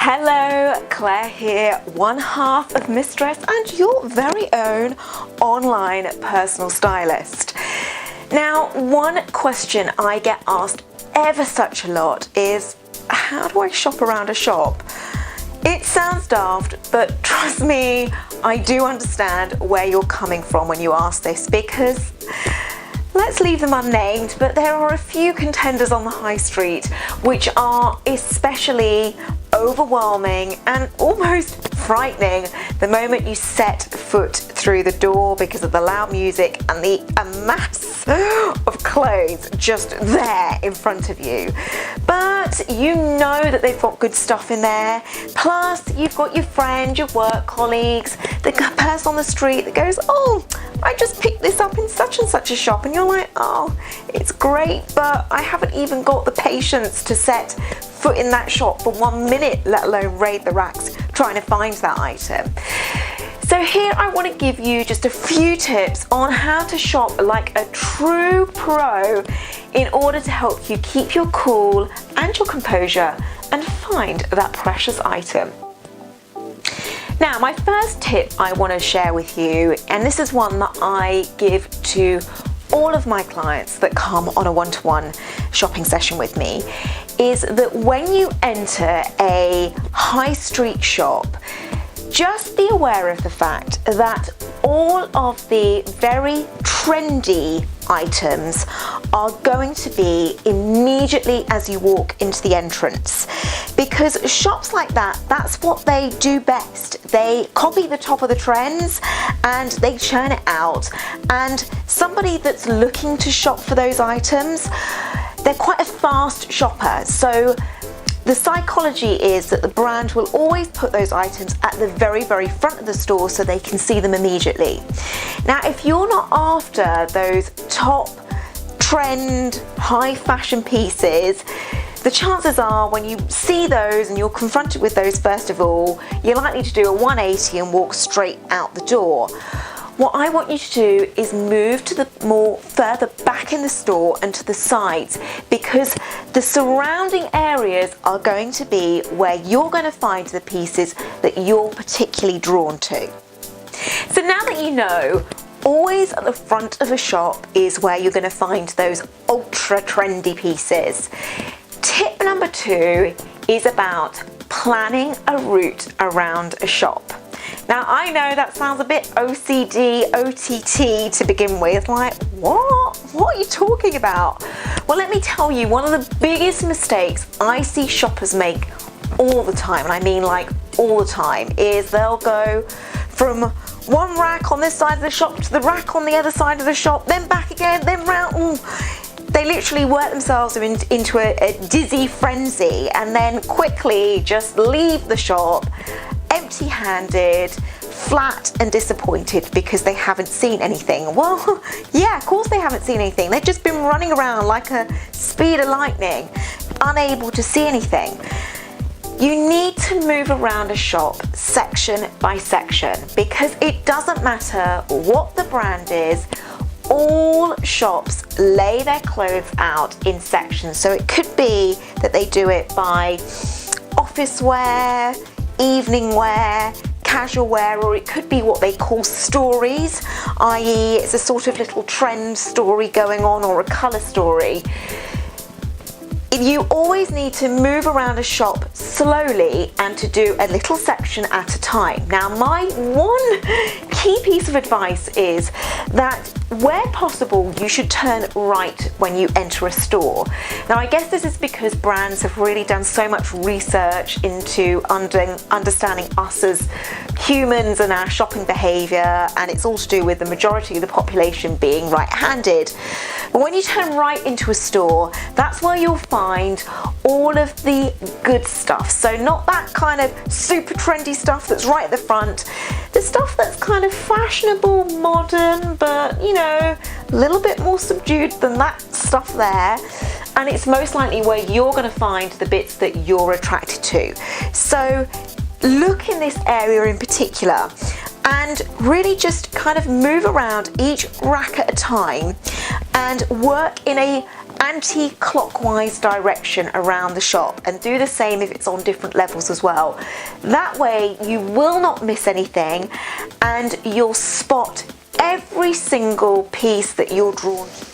Hello, Claire here, one half of Mistress and your very own online personal stylist. Now, one question I get asked ever such a lot is, how do I shop around a shop? It sounds daft, but trust me, I do understand where you're coming from when you ask this, because let's leave them unnamed, but there are a few contenders on the high street which are especially overwhelming and almost frightening the moment you set foot through the door because of the loud music and the mass of clothes just there in front of you. But you know that they've got good stuff in there. Plus, you've got your friend, your work colleagues, the person on the street that goes, "Oh, I just picked this up in such and such a shop," and you're like, "Oh, it's great, but I haven't even got the patience to set foot in that shop for 1 minute, let alone raid the racks trying to find that item." So here I want to give you just a few tips on how to shop like a true pro in order to help you keep your cool and your composure and find that precious item. Now, my first tip I want to share with you, and this is one that I give to all of my clients that come on a one-to-one shopping session with me, is that when you enter a high street shop, just be aware of the fact that all of the very trendy items are going to be immediately as you walk into the entrance, because shops like that, that's what they do best. They copy the top of the trends and they churn it out, and somebody that's looking to shop for those items, they're quite a fast shopper. So the psychology is that the brand will always put those items at the very, very front of the store so they can see them immediately. Now, if you're not after those top trend, high fashion pieces, the chances are when you see those and you're confronted with those first of all, you're likely to do a 180 and walk straight out the door. What I want you to do is move to the more further back in the store and to the sides, because the surrounding areas are going to be where you're going to find the pieces that you're particularly drawn to. So now that you know, always at the front of a shop is where you're going to find those ultra trendy pieces. Tip number 2 is about planning a route around a shop. Now, I know that sounds a bit OCD, OTT to begin with, like, what are you talking about? Well, let me tell you, one of the biggest mistakes I see shoppers make all the time, and I mean like all the time, is they'll go from one rack on this side of the shop to the rack on the other side of the shop, then back again, then round. They literally work themselves into a dizzy frenzy and then quickly just leave the shop empty-handed, flat and disappointed because they haven't seen anything. Well, yeah, of course they haven't seen anything. They've just been running around like a speed of lightning, unable to see anything. You need to move around a shop section by section, because it doesn't matter what the brand is, all shops lay their clothes out in sections. So it could be that they do it by office wear, evening wear, casual wear, or it could be what they call stories, i.e. it's a sort of little trend story going on or a colour story. You always need to move around a shop slowly and to do a little section at a time. Now, my one key piece of advice is that where possible, you should turn right when you enter a store. Now, I guess this is because brands have really done so much research into understanding us as humans and our shopping behaviour, and it's all to do with the majority of the population being right-handed. But when you turn right into a store, that's where you'll find all of the good stuff. So not that kind of super trendy stuff that's right at the front, the stuff that's kind of fashionable, modern, but you know, a little bit more subdued than that stuff there. And it's most likely where you're going to find the bits that you're attracted to. So look in this area in particular and really just kind of move around each rack at a time and work in a anti-clockwise direction around the shop, and do the same if it's on different levels as well. That way you will not miss anything and you'll spot every single piece that you're drawn to.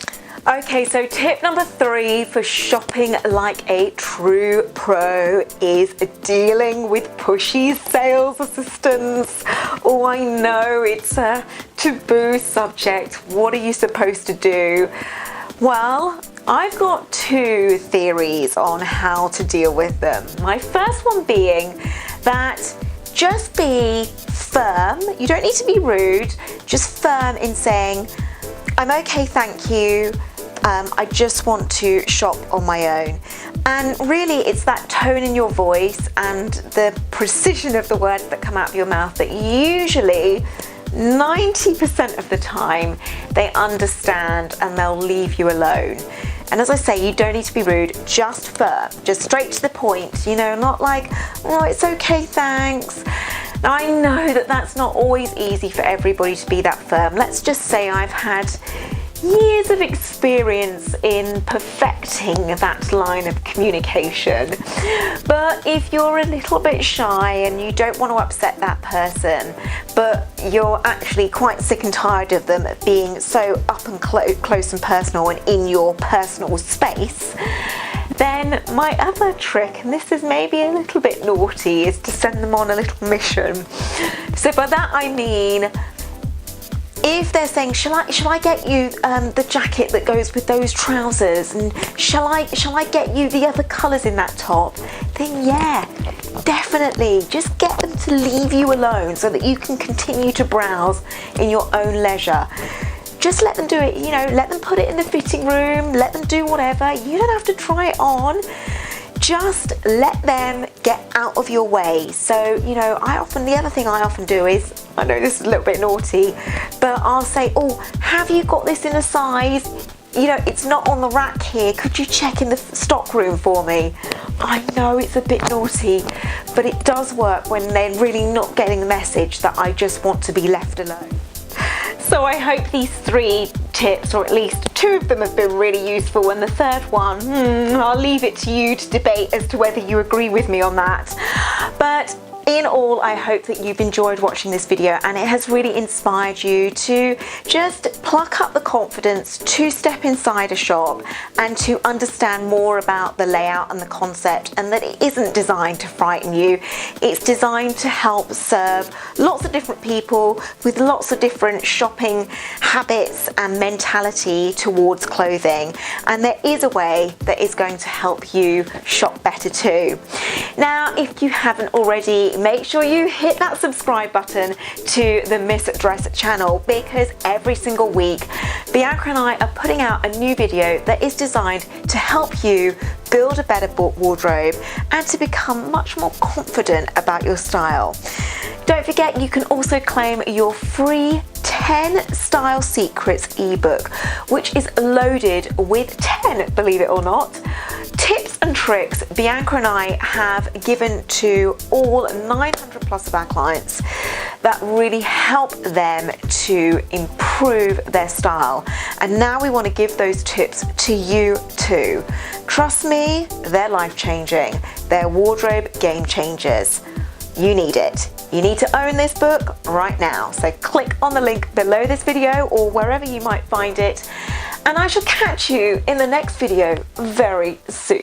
Okay, so tip number 3 for shopping like a true pro is dealing with pushy sales assistants. Oh, I know it's a taboo subject. What are you supposed to do? Well, I've got 2 theories on how to deal with them. My first one being that just be firm. You don't need to be rude, just firm in saying, I'm okay, thank you. I just want to shop on my own. And really it's that tone in your voice and the precision of the words that come out of your mouth that usually 90% of the time they understand and they'll leave you alone. And as I say, you don't need to be rude, just firm, just straight to the point, you know, not like, oh, it's okay, thanks. Now, I know that that's not always easy for everybody to be that firm. Let's just say I've had years of experience in perfecting that line of communication. But if you're a little bit shy and you don't want to upset that person, but you're actually quite sick and tired of them being so up and close and personal and in your personal space, then my other trick, and this is maybe a little bit naughty, is to send them on a little mission. So by that I mean, if they're saying, shall I get you the jacket that goes with those trousers, and shall I get you the other colours in that top, then yeah, definitely just get them to leave you alone so that you can continue to browse in your own leisure. Just let them do it, you know, let them put it in the fitting room, let them do whatever. You don't have to try it on. Just let them get out of your way. So, you know, the other thing I often do is, I know this is a little bit naughty, but I'll say, oh, have you got this in a size? You know, it's not on the rack here. Could you check in the stock room for me? I know it's a bit naughty, but it does work when they're really not getting the message that I just want to be left alone. So I hope these 3 tips, or at least 2 of them, have been really useful, and the third one, I'll leave it to you to debate as to whether you agree with me on that. But in all, I hope that you've enjoyed watching this video and it has really inspired you to just pluck up the confidence to step inside a shop and to understand more about the layout and the concept, and that it isn't designed to frighten you. It's designed to help serve lots of different people with lots of different shopping habits and mentality towards clothing, and there is a way that is going to help you shop better too. Now, if you haven't already, make sure you hit that subscribe button to the Miss Dress channel, because every single week Bianca and I are putting out a new video that is designed to help you build a better wardrobe and to become much more confident about your style. Don't forget, you can also claim your free 10 Style Secrets ebook, which is loaded with 10, believe it or not, tips and tricks Bianca and I have given to all 900 plus of our clients that really help them to improve their style. And now we want to give those tips to you too. Trust me, they're life-changing. They're wardrobe game changers. You need it. You need to own this book right now. So click on the link below this video or wherever you might find it, and I shall catch you in the next video very soon.